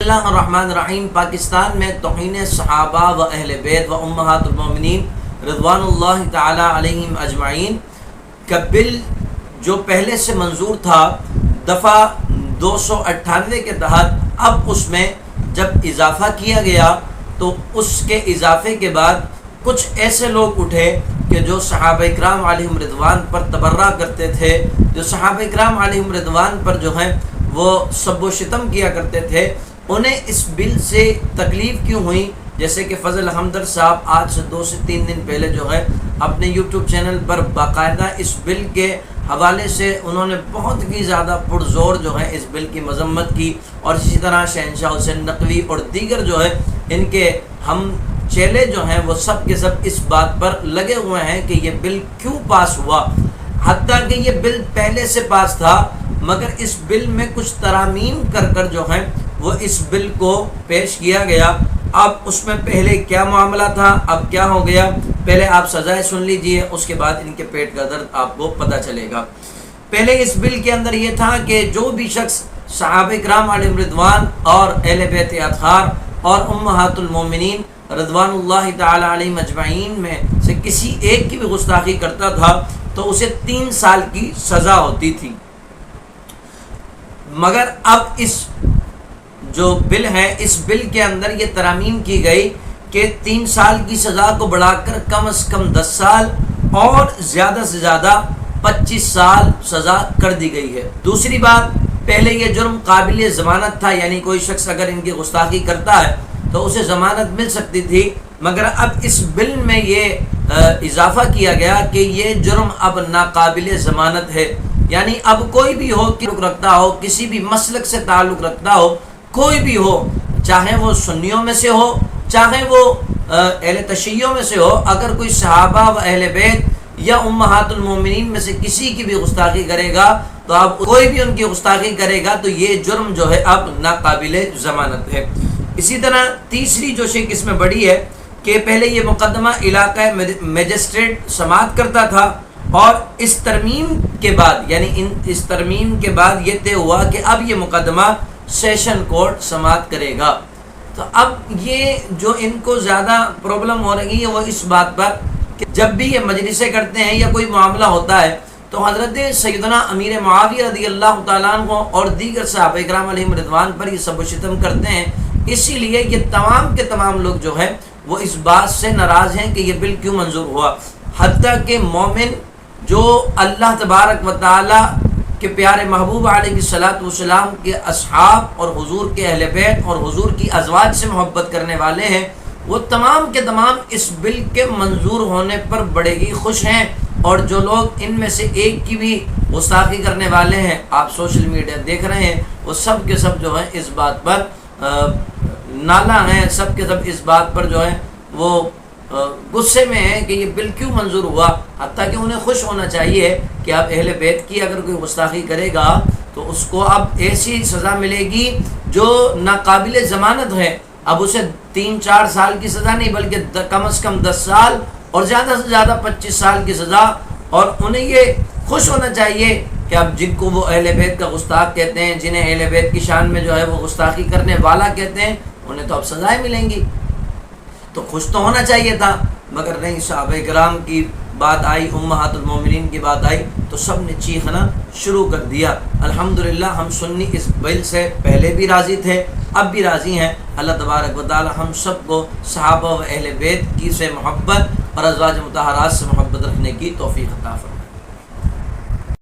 اللہ الرحمن الرحیم۔ پاکستان میں توہین صحابہ و اہل بیت و امہات المومنین رضوان اللہ تعالی علیہم اجمعین کا بل جو پہلے سے منظور تھا دفعہ 298 کے تحت، اب اس میں جب اضافہ کیا گیا تو اس کے اضافے کے بعد کچھ ایسے لوگ اٹھے کہ جو صحابہ اکرام علیہم رضوان پر تبرہ کرتے تھے، جو صحابہ اکرام علیہم رضوان پر جو ہیں وہ سب و شتم کیا کرتے تھے، انہیں اس بل سے تکلیف کیوں ہوئی؟ جیسے کہ فضل ہمدرد صاحب آج سے 2 سے 3 دن پہلے جو ہے اپنے یوٹیوب چینل پر باقاعدہ اس بل کے حوالے سے انہوں نے بہت ہی زیادہ پرزور جو ہے اس بل کی مذمت کی، اور اسی طرح شہنشاہ حسین نقوی اور دیگر جو ہے ان کے ہم چیلے جو ہیں وہ سب کے سب اس بات پر لگے ہوئے ہیں کہ یہ بل کیوں پاس ہوا، حتیٰ کہ یہ بل پہلے سے پاس تھا مگر اس بل میں کچھ ترامیم کر جو ہیں وہ اس بل کو پیش کیا گیا۔ اب اس میں پہلے کیا معاملہ تھا، اب کیا ہو گیا، پہلے آپ سزائے سن لیجئے، اس کے بعد ان کے پیٹ کا درد آپ کو پتہ چلے گا۔ پہلے اس بل کے اندر یہ تھا کہ جو بھی شخص صحابہ کرام علیہم رضوان اور اہل بیت اطہار اور امہات المومنین رضوان اللہ تعالی علیہم اجمعین میں سے کسی ایک کی بھی گستاخی کرتا تھا تو اسے 3 سال کی سزا ہوتی تھی، مگر اب اس جو بل ہے اس بل کے اندر یہ ترامیم کی گئی کہ 3 سال کی سزا کو بڑھا کر کم از کم 10 سال اور زیادہ سے زیادہ 25 سال سزا کر دی گئی ہے۔ دوسری بات، پہلے یہ جرم قابل ضمانت تھا، یعنی کوئی شخص اگر ان کی گستاخی کرتا ہے تو اسے ضمانت مل سکتی تھی، مگر اب اس بل میں یہ اضافہ کیا گیا کہ یہ جرم اب ناقابل ضمانت ہے، یعنی اب کوئی بھی ہو تعلق رکھتا ہو، کسی بھی مسلک سے تعلق رکھتا ہو، کوئی بھی ہو، چاہے وہ سنیوں میں سے ہو چاہے وہ اہل تشیعوں میں سے ہو، اگر کوئی صحابہ و اہل بیت یا امہات المومنین میں سے کسی کی بھی گستاخی کرے گا تو اب کوئی بھی ان کی گستاخی کرے گا تو یہ جرم جو ہے اب ناقابل ضمانت ہے۔ اسی طرح تیسری جو شک اس میں بڑی ہے کہ پہلے یہ مقدمہ علاقہ مجسٹریٹ سماعت کرتا تھا، اور اس ترمیم کے بعد یعنی اس ترمیم کے بعد یہ طے ہوا کہ اب یہ مقدمہ سیشن کورٹ سماعت کرے گا۔ تو اب یہ جو ان کو زیادہ پرابلم ہو رہی ہے وہ اس بات پر کہ جب بھی یہ مجلسیں کرتے ہیں یا کوئی معاملہ ہوتا ہے تو حضرت سیدنا امیر معاویہ رضی اللہ تعالیٰ عنہ اور دیگر صحابہ اکرام علیہم رضوان پر یہ سب و شتم کرتے ہیں، اسی لیے یہ تمام کے تمام لوگ جو ہیں وہ اس بات سے ناراض ہیں کہ یہ بل کیوں منظور ہوا، حتیٰ کہ مومن جو اللہ تبارک و تعالیٰ کہ پیارے محبوب علیہ الصلوۃ والسلام کے اصحاب اور حضور کے اہل بیت اور حضور کی ازواج سے محبت کرنے والے ہیں، وہ تمام کے تمام اس بل کے منظور ہونے پر بڑے ہی خوش ہیں، اور جو لوگ ان میں سے ایک کی بھی گستاخی کرنے والے ہیں، آپ سوشل میڈیا دیکھ رہے ہیں، وہ سب کے سب جو ہیں اس بات پر نالا ہیں، سب کے سب اس بات پر جو ہے وہ غصے میں ہے کہ یہ بل کیوں منظور ہوا، حتیٰ کہ انہیں خوش ہونا چاہیے کہ اب اہل بیت کی اگر کوئی گستاخی کرے گا تو اس کو اب ایسی سزا ملے گی جو ناقابل ضمانت ہے، اب اسے 3-4 سال کی سزا نہیں بلکہ کم از کم 10 سال اور زیادہ سے زیادہ 25 سال کی سزا، اور انہیں یہ خوش ہونا چاہیے کہ اب جن کو وہ اہل بیت کا گستاخ کہتے ہیں، جنہیں اہل بیت کی شان میں جو ہے وہ گستاخی کرنے والا کہتے ہیں، انہیں تو اب سزائیں ملیں گی، تو خوش تو ہونا چاہیے تھا، مگر نہیں، صحابہ کرام کی بات آئی، امہات المومنین کی بات آئی تو سب نے چیخنا شروع کر دیا۔ الحمدللہ ہم سنی اس بل سے پہلے بھی راضی تھے، اب بھی راضی ہیں۔ اللہ تبارک و تعالی ہم سب کو صحابہ و اہل بیت کی سے محبت اور ازواج مطہرات سے محبت رکھنے کی توفیق عطا فرمائے۔